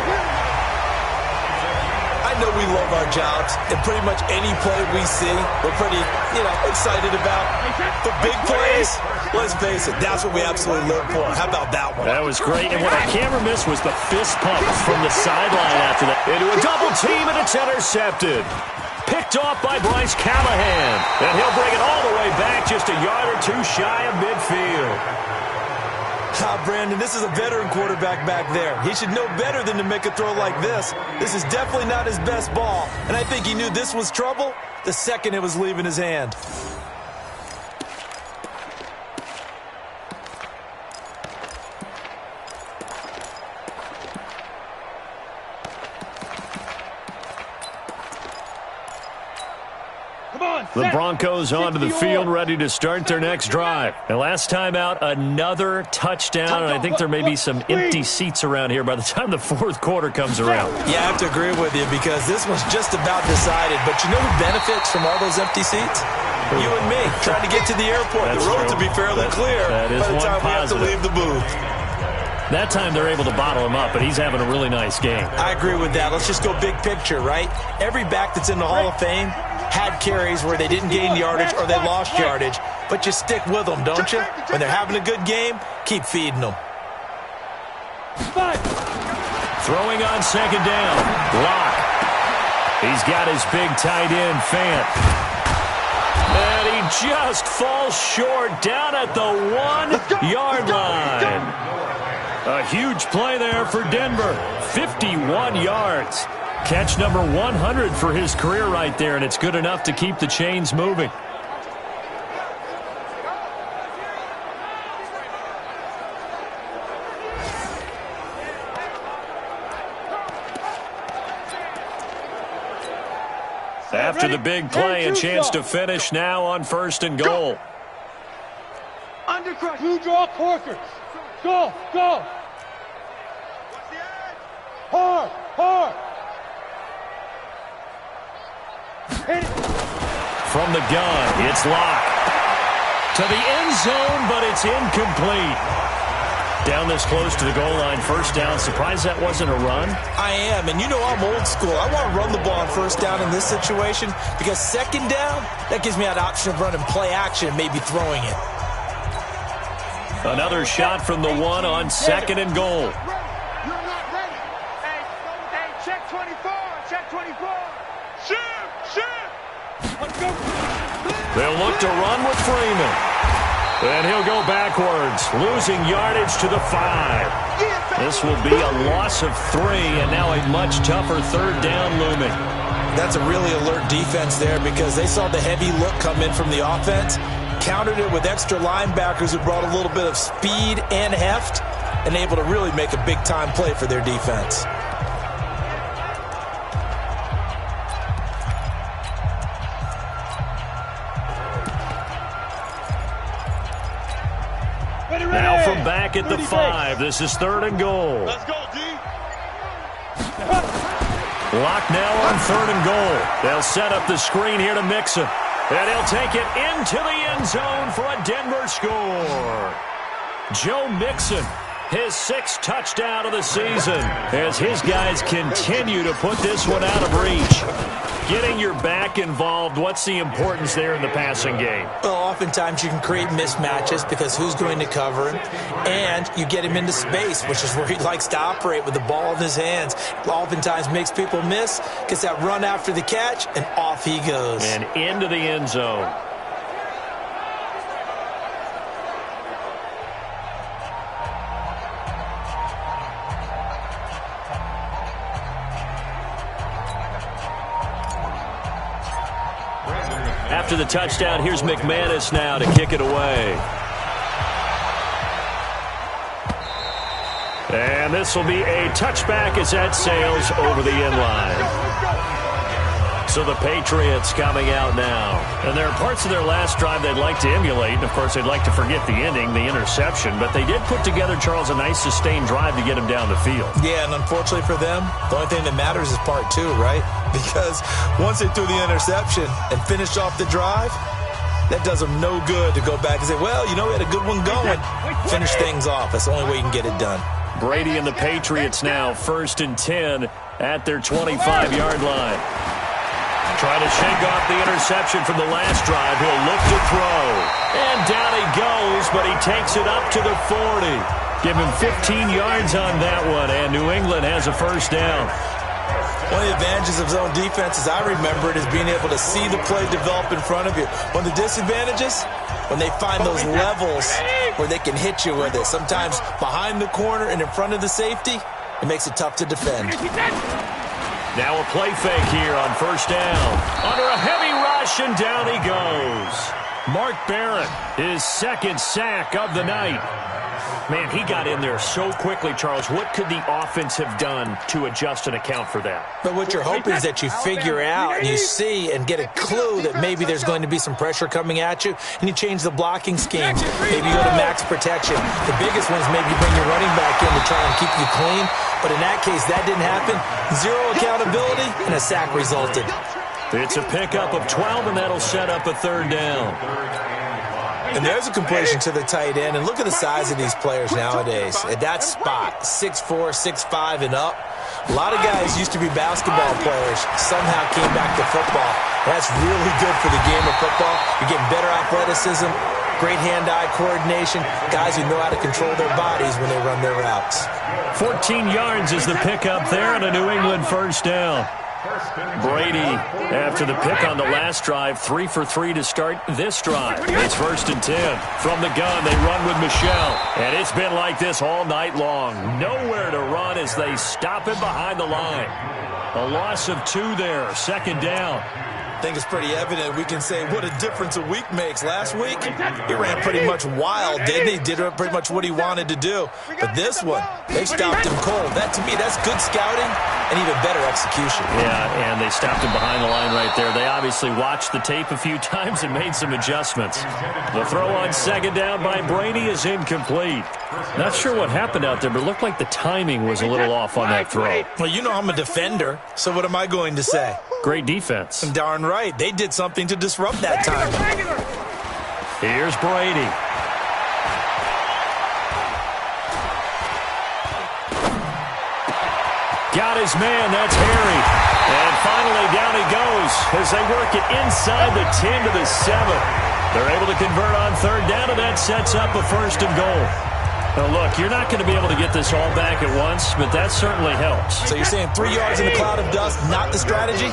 I know we love of our jobs, and pretty much any play we see, we're pretty, excited about. The big plays, let's face it, that's what we absolutely live for. How about that one? That was great, and what our camera missed was the fist pump from the sideline after that. Into a double team, and it's intercepted. Picked off by Bryce Callahan, and he'll bring it all the way back just a yard or two shy of midfield. Brandon, this is a veteran quarterback back there. He should know better than to make a throw like this. This is definitely not his best ball, and I think he knew this was trouble the second it was leaving his hand. The Broncos onto the field, ready to start their next drive. And last time out, another touchdown, and I think there may be some empty seats around here by the time the fourth quarter comes around. Yeah, I have to agree with you because this one's just about decided. But you know who benefits from all those empty seats? You and me, trying to get to the airport. That's the roads true. will be fairly clear by the time we have to leave the booth. That time they're able to bottle him up, but he's having a really nice game. I agree with that. Let's just go big picture, right? Every back that's in the Hall of Fame had carries where they didn't gain yardage or they lost yardage, but you stick with them, don't you? When they're having a good game, keep feeding them. Throwing on second down, Locke. He's got his big tight end, Fant. And he just falls short down at the 1-yard line. A huge play there for Denver, 51 yards. Catch number 100 for his career right there, and it's good enough to keep the chains moving. After the big play, a chance to finish now on 1st and goal. Undercrush. Blue draw Corkers. Go, go. Hard, hard. From the gun, it's Locke. To the end zone, but it's incomplete. Down this close to the goal line, first down. Surprised that wasn't a run? I am, and you know I'm old school. I want to run the ball on first down in this situation because second down, that gives me an option of running play action and maybe throwing it. Another shot from the one on 2nd and goal. You're not ready. Hey, check 24, check 24. Shoot. Let's go. They'll look to run with Freeman. And he'll go backwards, losing yardage to the 5. This will be a loss of 3, and now a much tougher third down looming. That's a really alert defense there because they saw the heavy look come in from the offense, countered it with extra linebackers who brought a little bit of speed and heft, and able to really make a big-time play for their defense. Now from back at the 5, this is 3rd and goal. Let's go, D. Lock now on 3rd and goal. They'll set up the screen here to Mixon. And he'll take it into the end zone for a Denver score. Joe Mixon, his 6th touchdown of the season, as his guys continue to put this one out of reach. Getting your back involved, what's the importance there in the passing game? Well, oftentimes you can create mismatches because who's going to cover him, and you get him into space, which is where he likes to operate with the ball in his hands. Oftentimes makes people miss, gets that run after the catch, and off he goes. And into the end zone. After the touchdown, here's McManus now to kick it away. And this will be a touchback as that sails over the end line. So the Patriots coming out now. And there are parts of their last drive they'd like to emulate. And, of course, they'd like to forget the ending, the interception. But they did put together, Charles, a nice sustained drive to get him down the field. Yeah, and unfortunately for them, the only thing that matters is part 2, right? Because once they threw the interception and finished off the drive, that does them no good to go back and say, well, you know, we had a good one going. Finish things off. That's the only way you can get it done. Brady and the Patriots now 1st and 10 at their 25-yard line. Trying to shake off the interception from the last drive. He'll look to throw. And down he goes, but he takes it up to the 40. Give him 15 yards on that one, and New England has a first down. One of the advantages of zone defense, as I remember it, is being able to see the play develop in front of you. One of the disadvantages, when they find those levels where they can hit you with it. Sometimes behind the corner and in front of the safety, it makes it tough to defend. Now a play fake here on first down. Under a heavy rush, and down he goes. Mark Barron, his second sack of the night. Man, he got in there so quickly, Charles. What could the offense have done to adjust and account for that? But what you're hoping is that you figure out and you see and get a clue that maybe there's going to be some pressure coming at you, and you change the blocking scheme. Maybe you go to max protection. The biggest one is maybe you bring your running back in to try and keep you clean. But in that case, that didn't happen. Zero accountability, and a sack resulted. It's a pickup of 12, and that'll set up a third down. And there's a completion to the tight end. And look at the size of these players nowadays. At that spot, 6'4", 6'5", and up. A lot of guys used to be basketball players, somehow came back to football. That's really good for the game of football. You're getting better athleticism, great hand-eye coordination, guys who know how to control their bodies when they run their routes. 14 yards is the pickup there, and a New England first down. Brady, after the pick on the last drive, 3 for 3 to start this drive. It's 1st and 10. From the gun, they run with Michel. And it's been like this all night long. Nowhere to run as they stop him behind the line. A loss of 2 there, 2nd down. I think it's pretty evident. We can say what a difference a week makes. Last week, he ran pretty much wild, didn't he? Did pretty much what he wanted to do. But this one, they stopped him cold. That, to me, that's good scouting and even better execution. Yeah, and they stopped him behind the line right there. They obviously watched the tape a few times and made some adjustments. The throw on 2nd down by Brady is incomplete. Not sure what happened out there, but it looked like the timing was a little off on that throw. Well, you know I'm a defender, so what am I going to say? Great defense. Darn right. They did something to disrupt that time. Here's Brady. Got his man. That's Harry. And finally down he goes as they work it inside the 10 to the 7. They're able to convert on 3rd down, and that sets up a 1st and goal. Now, look, you're not going to be able to get this all back at once, but that certainly helps. So you're saying 3 yards in a cloud of dust, not the strategy?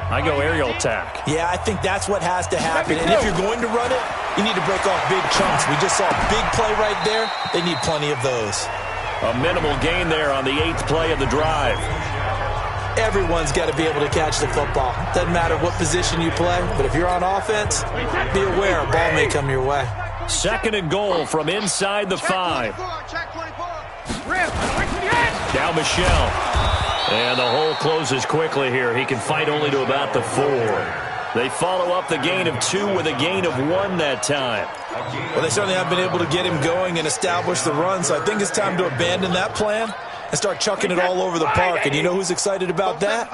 I go aerial attack. Yeah, I think that's what has to happen. And if you're going to run it, you need to break off big chunks. We just saw a big play right there. They need plenty of those. A minimal gain there on the 8th play of the drive. Everyone's got to be able to catch the football. Doesn't matter what position you play, but if you're on offense, be aware a ball may come your way. 2nd and goal from inside the 5. Now Michel. And the hole closes quickly here. He can fight only to about the 4. They follow up the gain of 2 with a gain of 1 that time. Well, they certainly have been able to get him going and establish the run, so I think it's time to abandon that plan and start chucking it all over the park. And you know who's excited about that?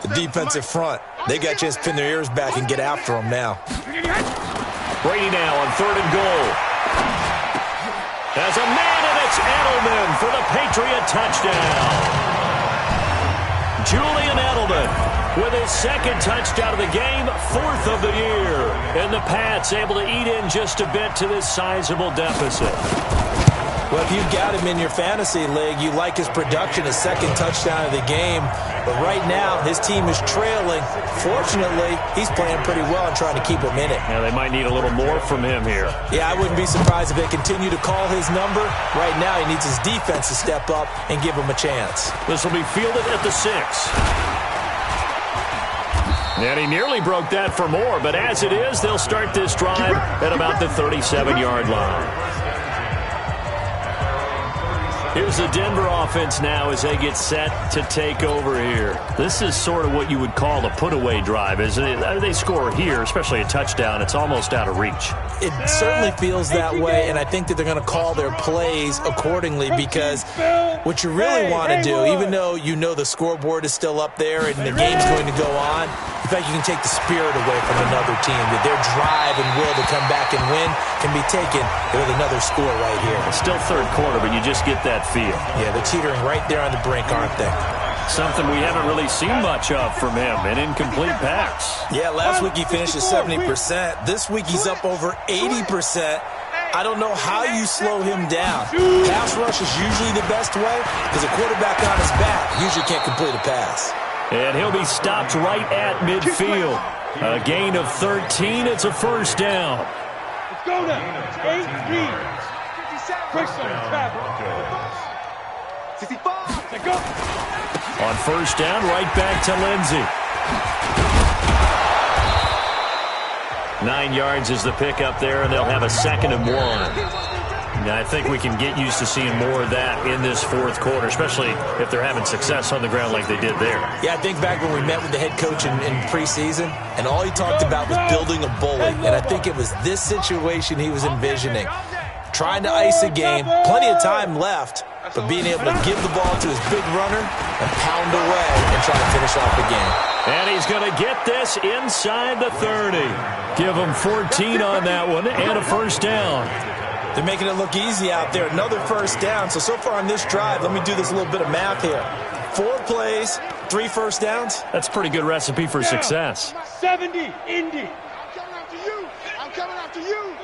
The defensive front. They got a chance to pin their ears back and get after him now. Brady now on 3rd and goal. As a man, and it's Edelman for the Patriot touchdown. Julian Edelman with his 2nd touchdown of the game, 4th of the year. And the Pats able to eat in just a bit to this sizable deficit. Well, if you've got him in your fantasy league, you like his production, his 2nd touchdown of the game. But right now, his team is trailing. Fortunately, he's playing pretty well and trying to keep him in it. Yeah, they might need a little more from him here. Yeah, I wouldn't be surprised if they continue to call his number. Right now, he needs his defense to step up and give him a chance. This will be fielded at the 6. And he nearly broke that for more, but as it is, they'll start this drive at about the 37-yard line. Here's the Denver offense now as they get set to take over here. This is sort of what you would call a put-away drive. As they score here, especially a touchdown, it's almost out of reach. It certainly feels that way, and I think that they're going to call their plays accordingly because what you really want to do, even though you know the scoreboard is still up there and the game's going to go on, in fact, you can take the spirit away from another team. That their drive and will to come back and win can be taken with another score right here. It's still 3rd quarter, but you just get that midfield. Yeah, they're teetering right there on the brink, aren't they? Something we haven't really seen much of from him, an incomplete pass. Yeah, last week he finished at 70%. This week he's up over 80%. I don't know how you slow him down. Pass rush is usually the best way because a quarterback on his back usually can't complete a pass. And he'll be stopped right at midfield. A gain of 13. It's a first down. Let's go now. 8-3. 65. Let's go. On first down, right back to Lindsey. 9 yards is the pickup there, and they'll have a 2nd and 1. Now, I think we can get used to seeing more of that in this fourth quarter, especially if they're having success on the ground like they did there. Yeah, I think back when we met with the head coach in preseason, and all he talked about was building a bully. And I think it was this situation he was envisioning. Trying to ice a game, plenty of time left, but being able to give the ball to his big runner and pound away and try to finish off the game. And he's going to get this inside the 30. Give him 14 on that one and a first down. They're making it look easy out there. Another first down. So far on this drive, let me do this little bit of math here. 4 plays, 3 first downs. That's a pretty good recipe for success. 70, Indy. I'm coming after you. I'm coming after you.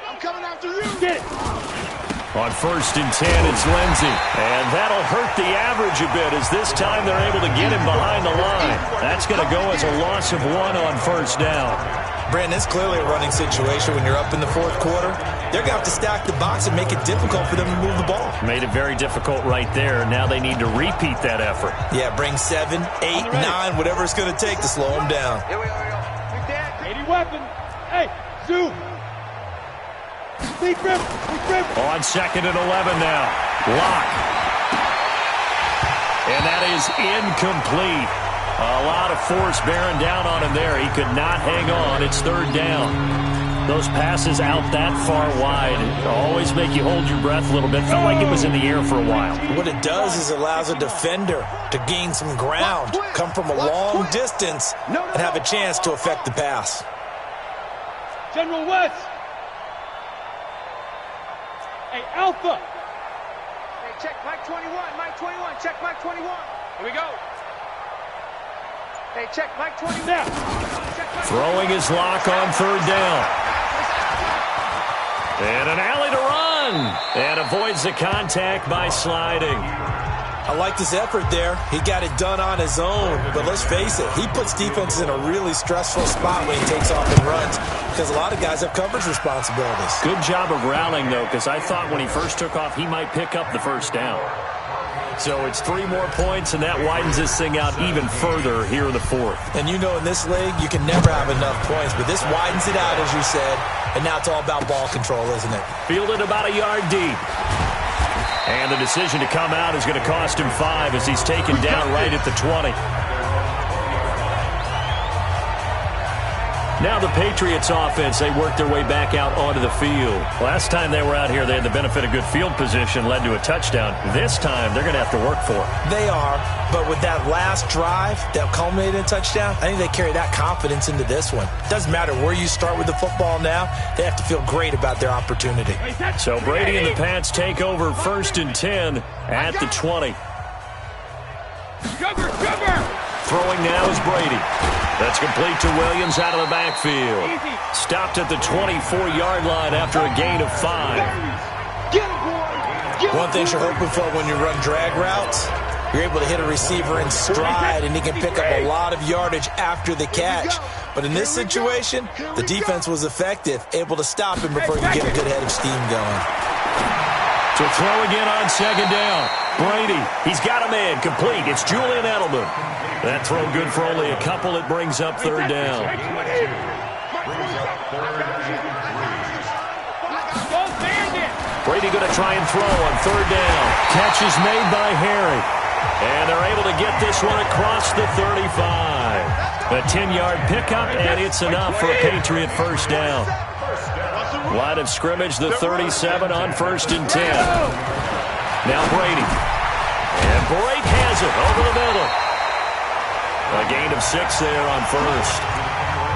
I'm coming after you. Get it. On first and 10, it's Lindsey. And that'll hurt the average a bit as this time they're able to get him behind the line. That's going to go as a loss of 1 on first down. Brandon, it's clearly a running situation when you're up in the fourth quarter. They're going to have to stack the box and make it difficult for them to move the ball. Made it very difficult right there. Now they need to repeat that effort. Yeah, bring 7, 8, 9, whatever it's going to take to slow them down. Here we are. 80 weapon. Hey, Zoo. Deep rip. On 2nd and 11 now. Lock. And that is incomplete. A lot of force bearing down on him there. He could not hang on. It's 3rd down. Those passes out that far wide always make you hold your breath a little bit. Felt like it was in the air for a while. What it does is it allows a defender to gain some ground, come from a long distance, and have a chance to affect the pass. General West. Hey, Alpha. Hey, check Mike 21. Mike 21. Check Mike 21. Here we go. Hey, check Mike 20 now. Throwing his lock on 3rd down. And an alley to run. And avoids the contact by sliding. I like this effort there. He got it done on his own. But let's face it, he puts defenses in a really stressful spot when he takes off and runs because a lot of guys have coverage responsibilities. Good job of rallying, though, because I thought when he first took off, he might pick up the first down. So it's 3 more points, and that widens this thing out even further here in the fourth. And you know in this league, you can never have enough points, but this widens it out, as you said, and now it's all about ball control, isn't it? Fielded about a yard deep. And the decision to come out is going to cost him 5 as he's taken down right at the 20. Now the Patriots offense, they work their way back out onto the field. Last time they were out here, they had the benefit of good field position, led to a touchdown. This time, they're going to have to work for it. They are, but with that last drive that culminated in a touchdown, I think they carry that confidence into this one. It doesn't matter where you start with the football now, they have to feel great about their opportunity. So Brady and the Pats take over 1st and 10 at the 20. Cover. Throwing now is Brady. That's complete to Williams out of the backfield. Stopped at the 24-yard line after a gain of 5. One thing you're hoping for when you run drag routes, you're able to hit a receiver in stride, and he can pick up a lot of yardage after the catch. But in this situation, the defense was effective, able to stop him before he could get a good head of steam going. So throw again on 2nd down. Brady, he's got a man complete. It's Julian Edelman. That throw good for only a couple. It brings up 3rd down. Brady going to try and throw on 3rd down. Catch is made by Harry. And they're able to get this one across the 35. A 10-yard pickup, and it's enough for a Patriot first down. Line of scrimmage, the 37 on 1st and 10. Now Brady. And Brake has it over the middle. A gain of 6 there on 1st.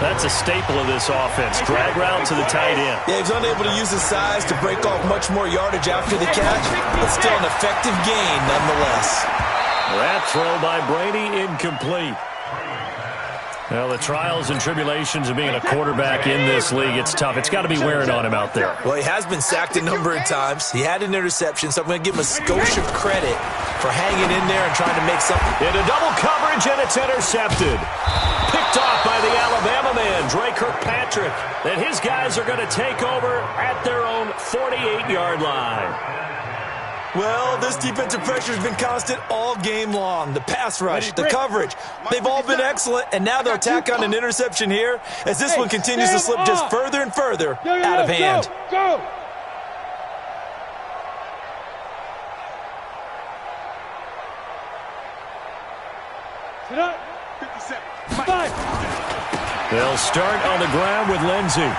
That's a staple of this offense. Drag route to the tight end. Yeah, he's unable to use his size to break off much more yardage after the catch, but still an effective gain nonetheless. That throw by Brady incomplete. Well, the trials and tribulations of being a quarterback in this league, it's tough. It's got to be wearing on him out there. Well, he has been sacked a number of times. He had an interception, so I'm going to give him a skosh of credit for hanging in there and trying to make something. Into double coverage, and it's intercepted. Picked off by the Alabama man, Dre Kirkpatrick. And his guys are going to take over at their own 48-yard line. Well, this defensive pressure has been constant all game long. The pass rush, the coverage, they've all been excellent, and now they'll tack on an interception here as this one continues to slip just further and further out of hand. Go! Sit up. 57. 5. They'll start on the ground with Lindsey.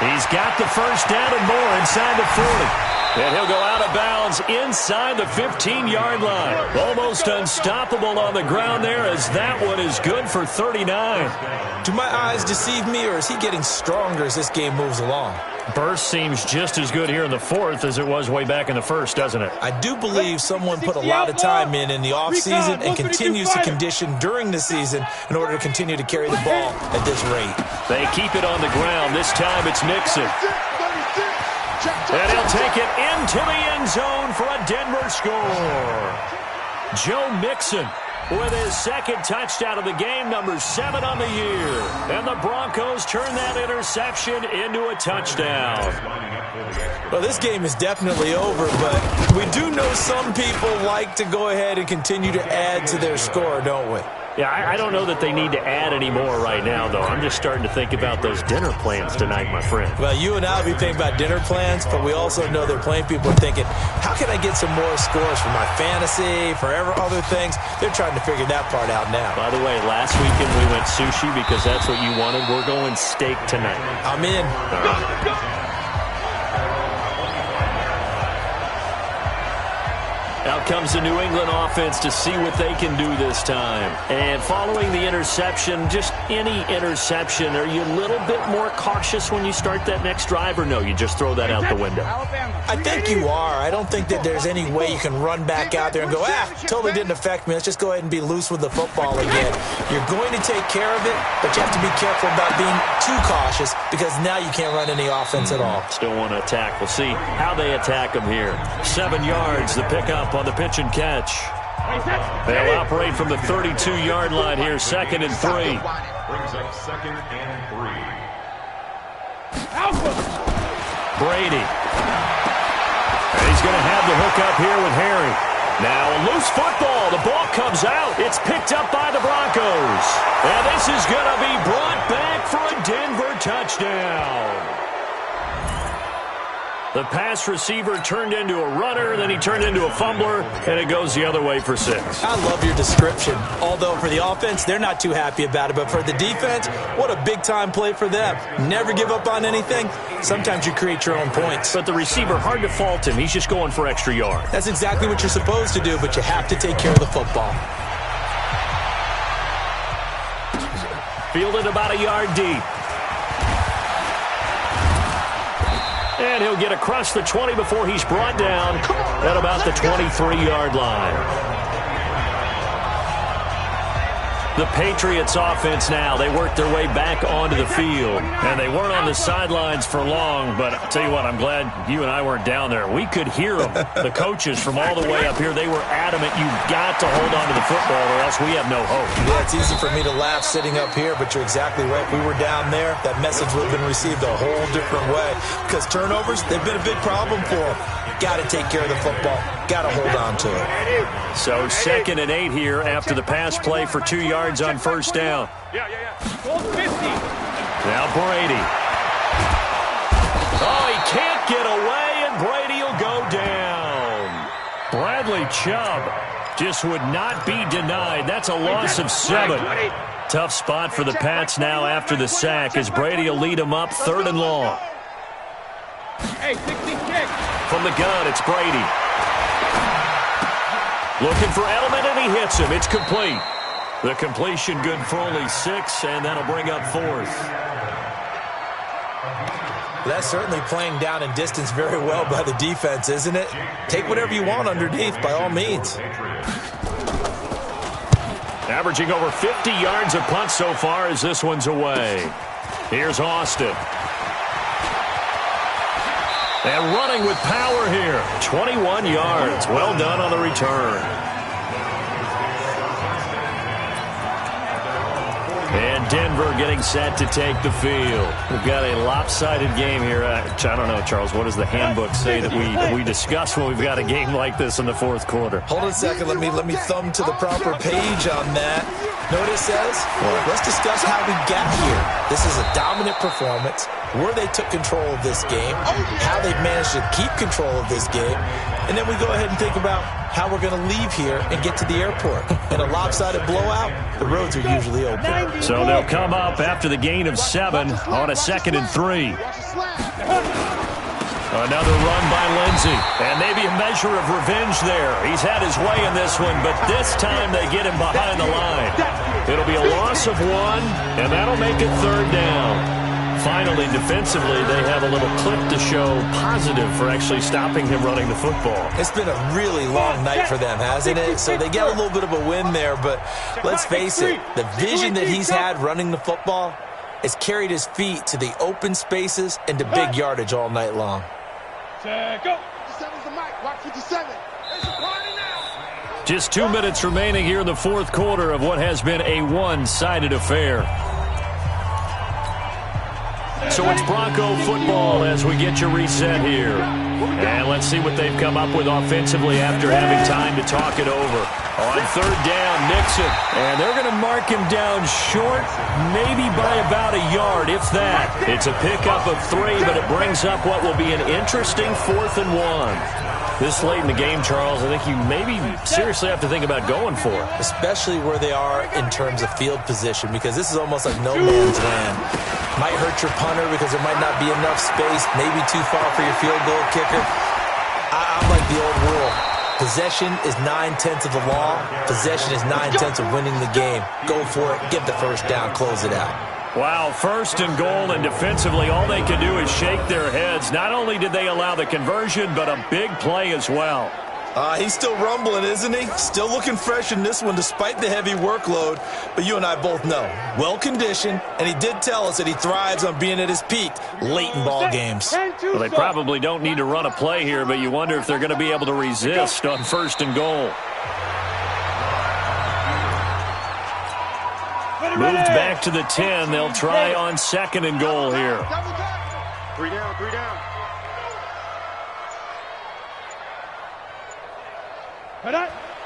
He's got the first down and more inside the 40. And he'll go out of bounds inside the 15-yard line. Almost unstoppable on the ground there as that one is good for 39. Do my eyes deceive me, or is he getting stronger as this game moves along? Burst seems just as good here in the fourth as it was way back in the first, doesn't it? I do believe someone put a lot of time in the offseason and continues to condition during the season in order to continue to carry the ball at this rate. They keep it on the ground. This time it's Mixon. And he'll take it into the end zone for a Denver score. Joe Mixon with his second touchdown of the game, number 7 on the year. And the Broncos turn that interception into a touchdown. Well, this game is definitely over, but we do know some people like to go ahead and continue to add to their score, don't we? Yeah, I don't know that they need to add any more right now, though. I'm just starting to think about those dinner plans tonight, my friend. Well, you and I will be thinking about dinner plans, but we also know they're playing people are thinking, how can I get some more scores for my fantasy, for other things? They're trying to figure that part out now. By the way, last weekend we went sushi because that's what you wanted. We're going steak tonight. I'm in. All right. Out comes the New England offense to see what they can do this time. And following the interception, just any interception, are you a little bit more cautious when you start that next drive, or no, you just throw that out the window? I think you are. I don't think that there's any way you can run back out there and go, totally didn't affect me. Let's just go ahead and be loose with the football again. You're going to take care of it, but you have to be careful about being too cautious because now you can't run any offense at all. Still want to attack. We'll see how they attack them here. 7 yards, the pickup on the pitch and catch. They'll operate from the 32-yard line here, 2nd and 3. Brings up 2nd and 3. Brady. And he's going to have the hook up here with Harry. Now a loose football. The ball comes out. It's picked up by the Broncos. And this is going to be brought back for a Denver touchdown. The pass receiver turned into a runner, then he turned into a fumbler, and it goes the other way for 6. I love your description. Although for the offense, they're not too happy about it. But for the defense, what a big-time play for them. Never give up on anything. Sometimes you create your own points. But the receiver, hard to fault him. He's just going for extra yard. That's exactly what you're supposed to do, but you have to take care of the football. Fielded about a yard deep. And he'll get across the 20 before he's brought down at about the 23-yard line. The Patriots offense now, they work their way back onto the field. And they weren't on the sidelines for long, but I'll tell you what, I'm glad you and I weren't down there. We could hear them. The coaches from all the way up here, they were adamant, you've got to hold on to the football or else we have no hope. Yeah, it's easy for me to laugh sitting up here, but you're exactly right. If we were down there, that message would have been received a whole different way. Because turnovers, they've been a big problem for them. Got to take care of the football. Got to hold on to it. So 2nd and 8 here after the pass play for 2 yards on first down. Goal 50. Now Brady. Oh, he can't get away, and Brady will go down. Bradley Chubb just would not be denied. That's a loss of 7. Tough spot for the Pats now after the sack as Brady will lead them up 3rd and long. Hey, 60 kick. From the gun, it's Brady. Looking for Edelman, and he hits him. It's complete. The completion good for only 6, and that'll bring up 4th. That's certainly playing down in distance very well by the defense, isn't it? Take whatever you want underneath, by all means. Averaging over 50 yards a punt so far as this one's away. Here's Austin. And running with power here. 21 yards. Well done on the return. And Denver getting set to take the field. We've got a lopsided game here. I don't know, Charles, what does the handbook say that we discuss when we've got a game like this in the fourth quarter? Hold on a second. Let me thumb to the proper page on that. Know what it says? Let's discuss how we got here. This is a dominant performance, where they took control of this game, how they've managed to keep control of this game, and then we go ahead and think about how we're going to leave here and get to the airport. In a lopsided blowout, the roads are usually open. So they'll come up after the gain of 7 on a 2nd and 3. Another run by Lindsey, and maybe a measure of revenge there. He's had his way in this one, but this time they get him behind the line. It'll be a loss of 1, and that'll make it 3rd down. Finally, defensively, they have a little clip to show positive for actually stopping him running the football. It's been a really long night for them, hasn't it? So they get a little bit of a win there, but let's face it, the vision that he's had running the football has carried his feet to the open spaces and to big yardage all night long. Go. Just 2 minutes remaining here in the fourth quarter of what has been a one-sided affair. So it's Bronco football as we get you reset here. And let's see what they've come up with offensively after having time to talk it over. On 3rd down, Nixon. And they're going to mark him down short, maybe by about a yard, if that. It's a pickup of 3, but it brings up what will be an interesting 4th and 1. This late in the game, Charles, I think you maybe seriously have to think about going for it. Especially where they are in terms of field position, because this is almost like no man's land. Might hurt your punter because there might not be enough space, maybe too far for your field goal kicker. I'm like the old rule. Possession is 9/10 of the law. Possession is 9/10 of winning the game. Go for it. Get the first down. Close it out. Wow, 1st and goal, and defensively all they can do is shake their heads. Not only did they allow the conversion, but a big play as well. He's still rumbling, isn't he? Still looking fresh in this one despite the heavy workload. But you and I both know, well-conditioned, and he did tell us that he thrives on being at his peak late in ball games. Well, they probably don't need to run a play here, but you wonder if they're going to be able to resist on 1st and goal. Moved back to the 10. They'll try on 2nd and goal here. 3 down, 3 down.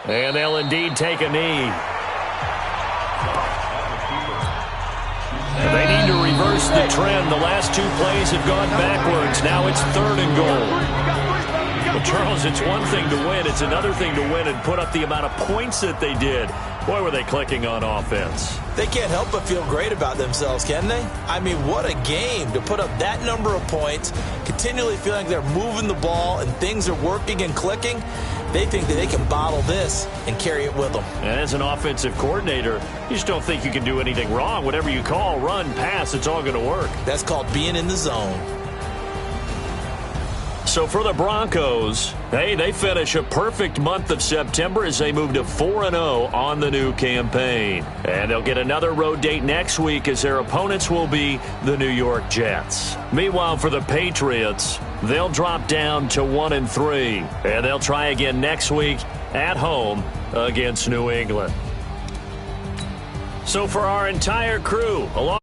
And they'll indeed take a knee. They need to reverse the trend. The last 2 plays have gone backwards. Now it's 3rd and goal. Well, Charles, it's one thing to win. It's another thing to win and put up the amount of points that they did. Boy, were they clicking on offense. They can't help but feel great about themselves, can they? I mean, what a game to put up that number of points, continually feeling like they're moving the ball and things are working and clicking. They think that they can bottle this and carry it with them. And as an offensive coordinator, you just don't think you can do anything wrong. Whatever you call, run, pass, it's all going to work. That's called being in the zone. So for the Broncos, hey, they finish a perfect month of September as they move to 4-0 on the new campaign. And they'll get another road date next week as their opponents will be the New York Jets. Meanwhile, for the Patriots, they'll drop down to 1-3. And they'll try again next week at home against New England. So for our entire crew, along